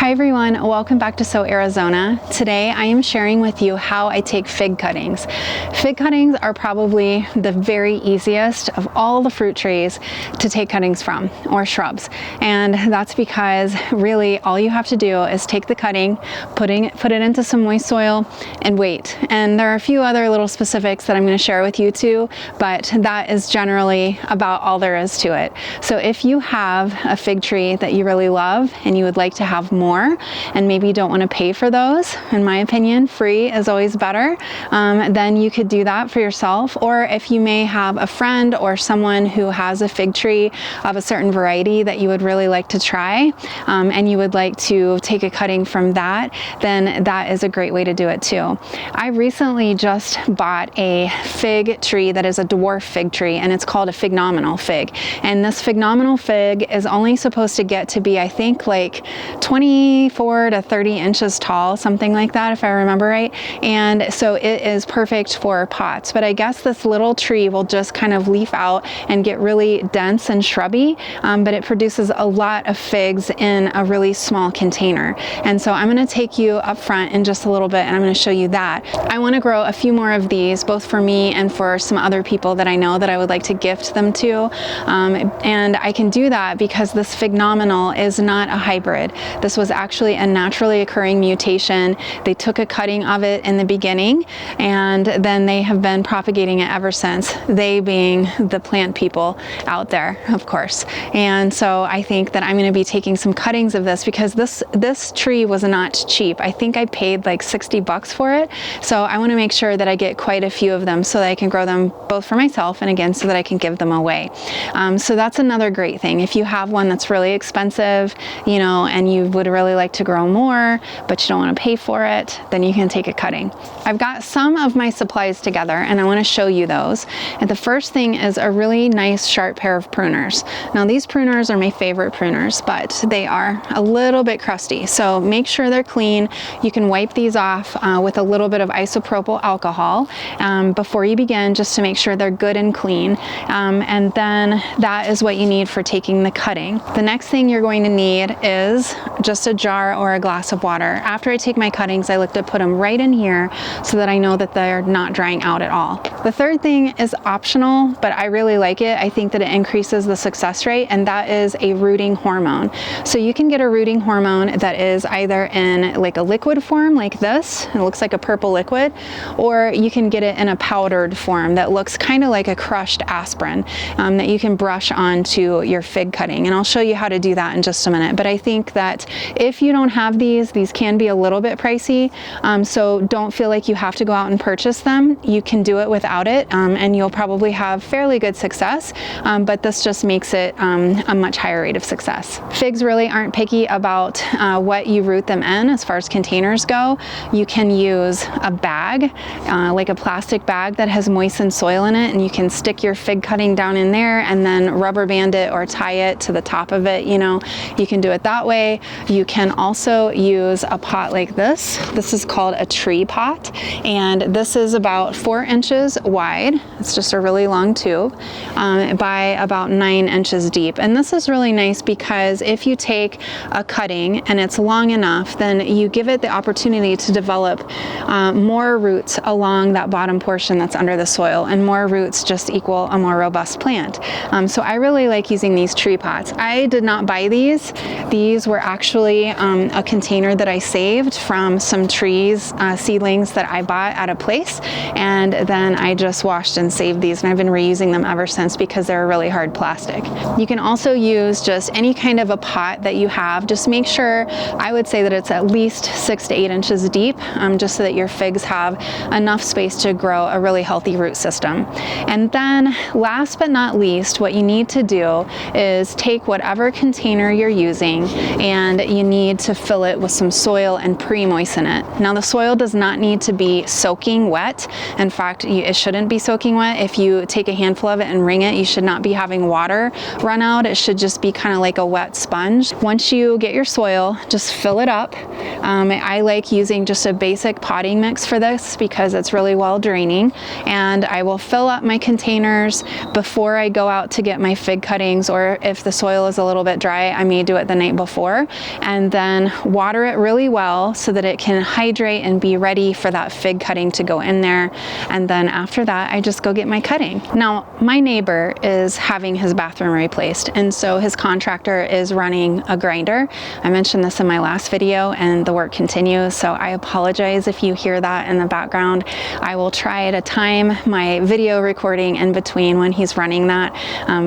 Hi everyone, welcome back to So Arizona. Today I am sharing with you how I take fig cuttings. Fig cuttings are probably the very easiest of all the fruit trees to take cuttings from, or shrubs. And that's because really all you have to do is take the cutting, put it into some moist soil and wait. And there are a few other little specifics that I'm going to share with you too, but that is generally about all there is to it. So if you have a fig tree that you really love and you would like to have more, and maybe you don't want to pay for those, in my opinion, free is always better, then you could do that for yourself. Or if you may have a friend or someone who has a fig tree of a certain variety that you would really like to try, and you would like to take a cutting from that, then that is a great way to do it too. I recently just bought a fig tree that is a dwarf fig tree, and it's called a phenomenal fig. And this phenomenal fig is only supposed to get to be, I think, like 24 to 30 inches tall, something like that, if I remember right. And so it is perfect for pots. But I guess this little tree will just kind of leaf out and get really dense and shrubby, but it produces a lot of figs in a really small container. And so I'm going to take you up front in just a little bit and I'm going to show you that. I want to grow a few more of these, both for me and for some other people that I know that I would like to gift them to. And I can do that because this phenomenal is not a hybrid. This was actually a naturally occurring mutation. They took a cutting of it in the beginning and then they have been propagating it ever since, they being the plant people out there, of course. And so I think that I'm going to be taking some cuttings of this because this tree was not cheap. I think I paid like 60 bucks for it. So I want to make sure that I get quite a few of them so that I can grow them both for myself and again so that I can give them away. So that's another great thing. If you have one that's really expensive, you know, and you would really like to grow more, but you don't want to pay for it, then you can take a cutting. I've got some of my supplies together and I want to show you those. And the first thing is a really nice sharp pair of pruners. Now these pruners are my favorite pruners, but they are a little bit crusty. So make sure they're clean. You can wipe these off with a little bit of isopropyl alcohol before you begin, just to make sure they're good and clean. And then that is what you need for taking the cutting. The next thing you're going to need is just a jar or a glass of water. After I take my cuttings, I like to put them right in here so that I know that they're not drying out at all. The third thing is optional, but I really like it. I think that it increases the success rate, and that is a rooting hormone. So you can get a rooting hormone that is either in like a liquid form like this, it looks like a purple liquid, or you can get it in a powdered form that looks kind of like a crushed aspirin that you can brush onto your fig cutting. And I'll show you how to do that in just a minute. But I think that if you don't have these can be a little bit pricey, so don't feel like you have to go out and purchase them. You can do it without it, and you'll probably have fairly good success, but this just makes it a much higher rate of success. Figs really aren't picky about what you root them in as far as containers go. You can use a bag, like a plastic bag that has moistened soil in it, and you can stick your fig cutting down in there and then rubber band it or tie it to the top of it. You know, you can do it that way. You can also use a pot like this. This is called a tree pot, and this is about 4 inches wide. It's just a really long tube by about 9 inches deep. And this is really nice because if you take a cutting and it's long enough, then you give it the opportunity to develop more roots along that bottom portion that's under the soil, and more roots just equal a more robust plant. So I really like using these tree pots. I did not buy these. These were actually a container that I saved from some trees, seedlings that I bought at a place, and then I just washed and saved these, and I've been reusing them ever since because they're a really hard plastic. You can also use just any kind of a pot that you have. Just make sure, I would say that it's at least 6 to 8 inches deep, just so that your figs have enough space to grow a really healthy root system. And then last but not least, what you need to do is take whatever container you're using and you need to fill it with some soil and pre-moisten it. Now the soil does not need to be soaking wet. In fact, it shouldn't be soaking wet. If you take a handful of it and wring it, you should not be having water run out. It should just be kind of like a wet sponge. Once you get your soil, just fill it up. I like using just a basic potting mix for this because it's really well draining, and I will fill up my containers before I go out to get my fig cuttings, or if the soil is a little bit dry, I may do it the night before. And and then water it really well so that it can hydrate and be ready for that fig cutting to go in there. And then after that, I just go get my cutting. Now, my neighbor is having his bathroom replaced, and so his contractor is running a grinder. I mentioned this in my last video, and the work continues, so I apologize if you hear that in the background. I will try to time my video recording in between when he's running that,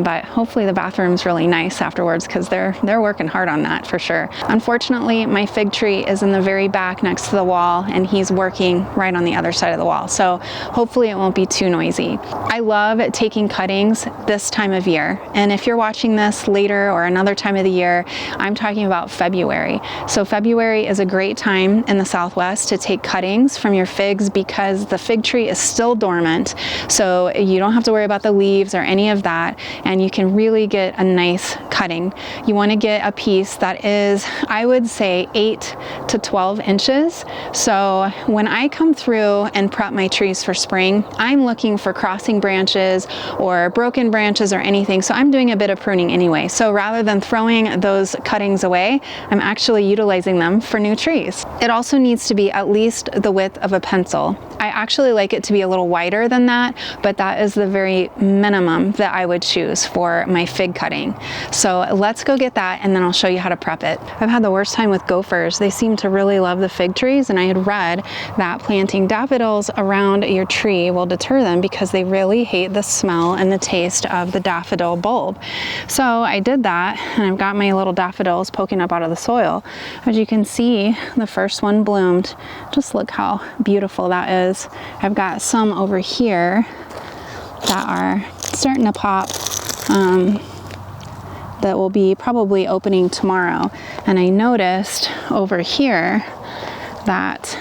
but hopefully the bathroom's really nice afterwards, because they're working hard on that for sure. Unfortunately, my fig tree is in the very back next to the wall, and he's working right on the other side of the wall, so hopefully it won't be too noisy. I love taking cuttings this time of year, and if you're watching this later or another time of the year, I'm talking about February. So February is a great time in the Southwest to take cuttings from your figs, because the fig tree is still dormant, so you don't have to worry about the leaves or any of that, and you can really get a nice cutting. You want to get a piece that is, I would say, 8 to 12 inches. So when I come through and prep my trees for spring, I'm looking for crossing branches or broken branches or anything, so I'm doing a bit of pruning anyway. So rather than throwing those cuttings away, I'm actually utilizing them for new trees. It also needs to be at least the width of a pencil. I actually like it to be a little wider than that, but that is the very minimum that I would choose for my fig cutting. So let's go get that, and then I'll show you how to prep it. I've had the worst time with gophers. They seem to really love the fig trees, and I had read that planting daffodils around your tree will deter them because they really hate the smell and the taste of the daffodil bulb. So I did that, and I've got my little daffodils poking up out of the soil. As you can see, the first one bloomed. Just look how beautiful that is. I've got some over here that are starting to pop, that will be probably opening tomorrow. And I noticed over here that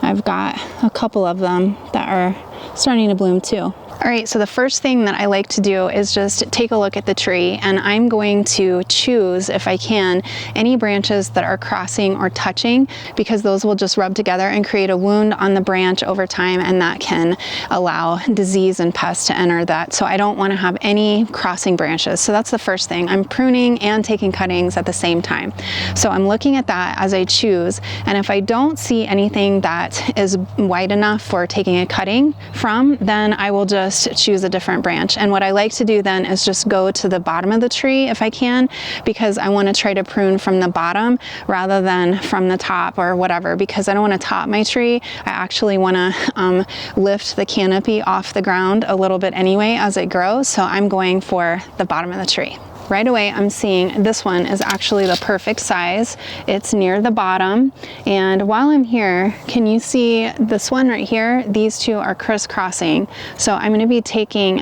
I've got a couple of them that are starting to bloom too. All right, so the first thing that I like to do is just take a look at the tree, and I'm going to choose, if I can, any branches that are crossing or touching, because those will just rub together and create a wound on the branch over time, and that can allow disease and pests to enter that. So I don't want to have any crossing branches. So that's the first thing. I'm pruning and taking cuttings at the same time. So I'm looking at that as I choose, and if I don't see anything that is wide enough for taking a cutting from, then I will just choose a different branch. And what I like to do then is just go to the bottom of the tree if I can, because I want to try to prune from the bottom rather than from the top or whatever, because I don't want to top my tree. I actually want to lift the canopy off the ground a little bit anyway as it grows. So I'm going for the bottom of the tree. Right away, I'm seeing this one is actually the perfect size. It's near the bottom. And while I'm here, can you see this one right here? These two are crisscrossing. So I'm gonna be taking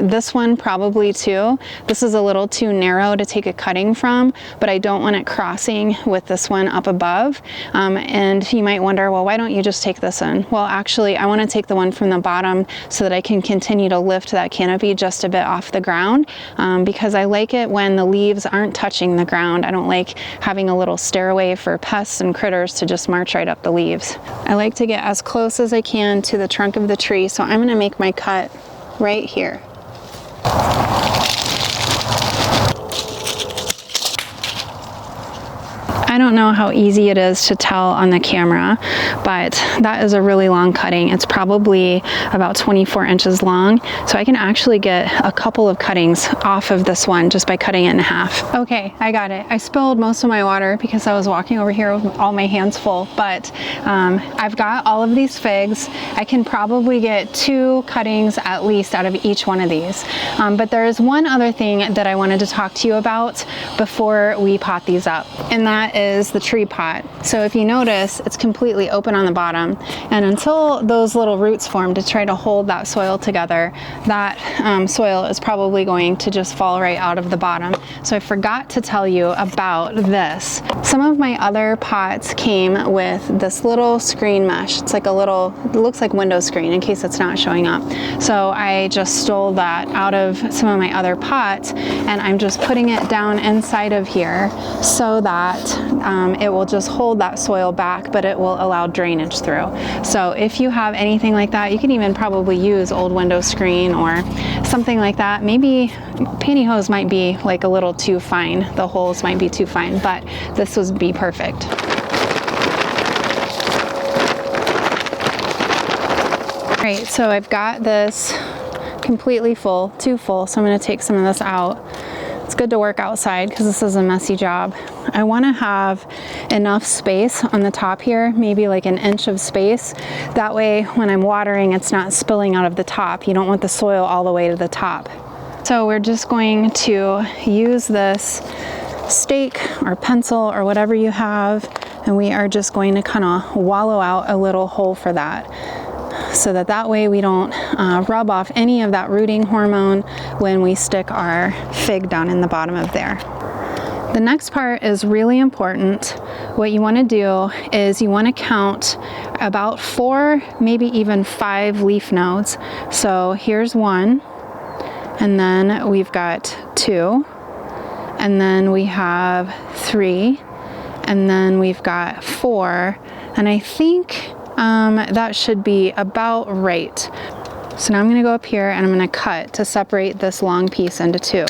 this one probably too. This is a little too narrow to take a cutting from, but I don't want it crossing with this one up above. And you might wonder, well, why don't you just take this one? Well, actually, I wanna take the one from the bottom so that I can continue to lift that canopy just a bit off the ground, because I like it when the leaves aren't touching the ground. I don't like having a little stairway for pests and critters to just march right up the leaves. I like to get as close as I can to the trunk of the tree, so I'm gonna make my cut right here. I don't know how easy it is to tell on the camera, but that is a really long cutting. It's probably about 24 inches long, so I can actually get a couple of cuttings off of this one just by cutting it in half. Okay, I got it. I spilled most of my water because I was walking over here with all my hands full, but I've got all of these figs. I can probably get 2 cuttings at least out of each one of these. But there is one other thing that I wanted to talk to you about before we pot these up, and that is the tree pot. So if you notice, it's completely open on the bottom, and until those little roots form to try to hold that soil together, that soil is probably going to just fall right out of the bottom. So I forgot to tell you about this. Some of my other pots came with this little screen mesh. It's like a little, it looks like window screen in case it's not showing up. So I just stole that out of some of my other pots, and I'm just putting it down inside of here so that it will just hold that soil back, but it will allow drainage through. So if you have anything like that, you can even probably use old window screen or something like that. Maybe pantyhose might be like a little too fine. The holes might be too fine, but this would be perfect. All right, so I've got this completely full, too full, so I'm going to take some of this out. It's good to work outside because this is a messy job. I want to have enough space on the top here, maybe like an inch of space. That way when I'm watering, it's not spilling out of the top. You don't want the soil all the way to the top. So we're just going to use this stake or pencil or whatever you have, and we are just going to kind of wallow out a little hole for that, so that way we don't rub off any of that rooting hormone when we stick our fig down in the bottom of there. The next part is really important. What you want to do is you want to count about 4, maybe even 5 leaf nodes. So here's 1, and then we've got 2, and then we have 3, and then we've got 4, and I think that should be about right. So now I'm going to go up here and I'm going to cut to separate this long piece into 2,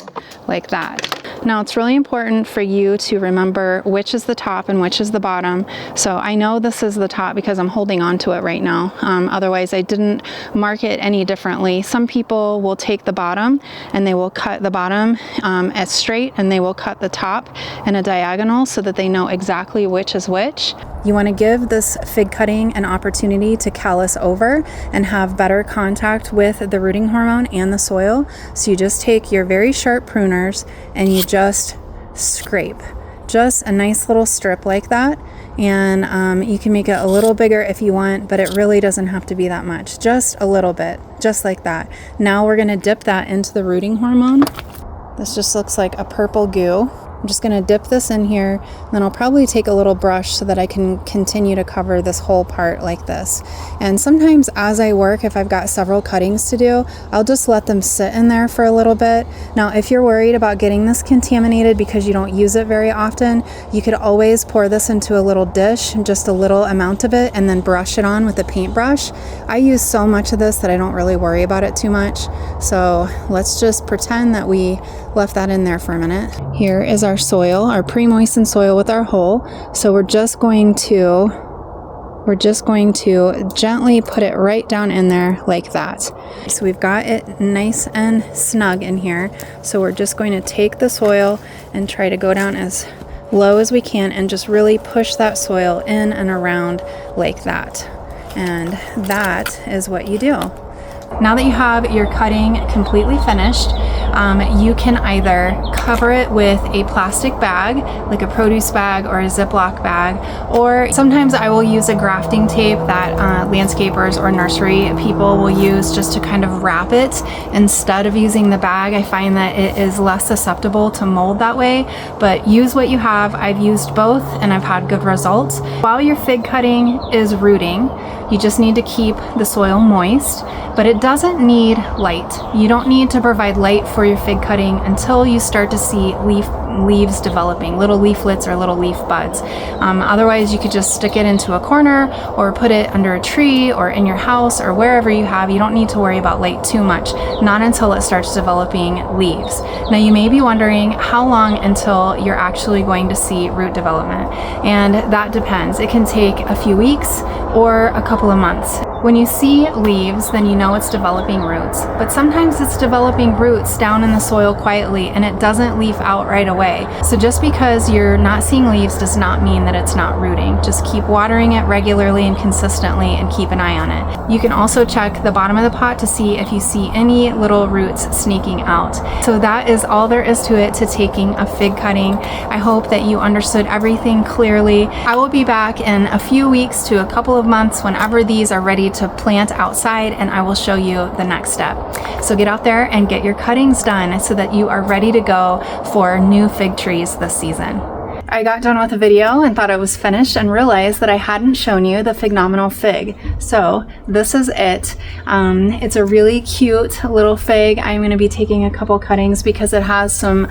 like that. Now it's really important for you to remember which is the top and which is the bottom. So I know this is the top because I'm holding on to it right now. Otherwise I didn't mark it any differently. Some people will take the bottom and they will cut the bottom as straight, and they will cut the top in a diagonal so that they know exactly which is which. You want to give this fig cutting an opportunity to callus over and have better contact with the rooting hormone and the soil. So you just take your very sharp pruners and you just scrape. Just a nice little strip like that. And you can make it a little bigger if you want, but it really doesn't have to be that much. Just a little bit, just like that. Now we're going to dip that into the rooting hormone. This just looks like a purple goo. I'm just going to dip this in here, then I'll probably take a little brush so that I can continue to cover this whole part like this. And sometimes as I work, if I've got several cuttings to do, I'll just let them sit in there for a little bit. Now, if you're worried about getting this contaminated because you don't use it very often, you could always pour this into a little dish, just a little amount of it, and then brush it on with a paintbrush. I use so much of this that I don't really worry about it too much. So let's just pretend that we left that in there for a minute. Here is our soil, our pre-moistened soil with our hole. So we're just going to gently put it right down in there like that. So we've got it nice and snug in here. So we're just going to take the soil and try to go down as low as we can and just really push that soil in and around like that. And that is what you do. Now that you have your cutting completely finished, you can either cover it with a plastic bag, like a produce bag or a Ziploc bag, or sometimes I will use a grafting tape that landscapers or nursery people will use just to kind of wrap it instead of using the bag. I find that it is less susceptible to mold that way, but use what you have. I've used both and I've had good results. While your fig cutting is rooting, you just need to keep the soil moist, but it doesn't need light. You don't need to provide light for your fig cutting until you start to see leaves developing, little leaflets or little leaf buds. Otherwise, you could just stick it into a corner or put it under a tree or in your house or wherever you have. You don't need to worry about light too much, not until it starts developing leaves. Now, you may be wondering how long until you're actually going to see root development, and that depends. It can take a few weeks or a couple of months. When you see leaves, then you know it's developing roots, but sometimes it's developing roots down in the soil quietly and it doesn't leaf out right away. So just because you're not seeing leaves does not mean that it's not rooting. Just keep watering it regularly and consistently and keep an eye on it. You can also check the bottom of the pot to see if you see any little roots sneaking out. So that is all there is to it to taking a fig cutting. I hope that you understood everything clearly. I will be back in a few weeks to a couple of months whenever these are ready to plant outside, and I will show you the next step. So get out there and get your cuttings done so that you are ready to go for new fig trees this season. I got done with the video and thought it was finished and realized that I hadn't shown you the phenomenal fig. So this is it. It's a really cute little fig. I'm going to be taking a couple cuttings because it has some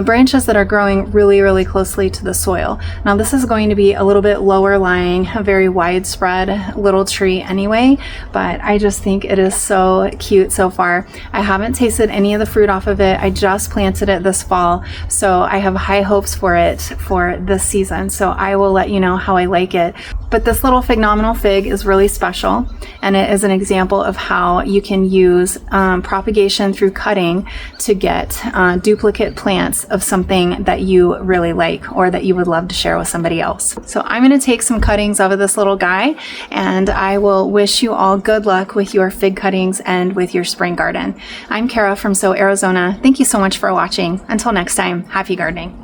branches that are growing really closely to the soil. Now this is going to be a little bit lower lying, a very widespread little tree anyway, but I just think it is so cute so far. I haven't tasted any of the fruit off of it. I just planted it this fall, so I have high hopes for it for this season, so I will let you know how I like it. But this little phenomenal fig is really special, and it is an example of how you can use propagation through cutting to get duplicate plants of something that you really like or that you would love to share with somebody else. So I'm going to take some cuttings of this little guy, and I will wish you all good luck with your fig cuttings and with your spring garden. I'm Kara from Arizona. Thank you so much for watching. Until next time, happy gardening.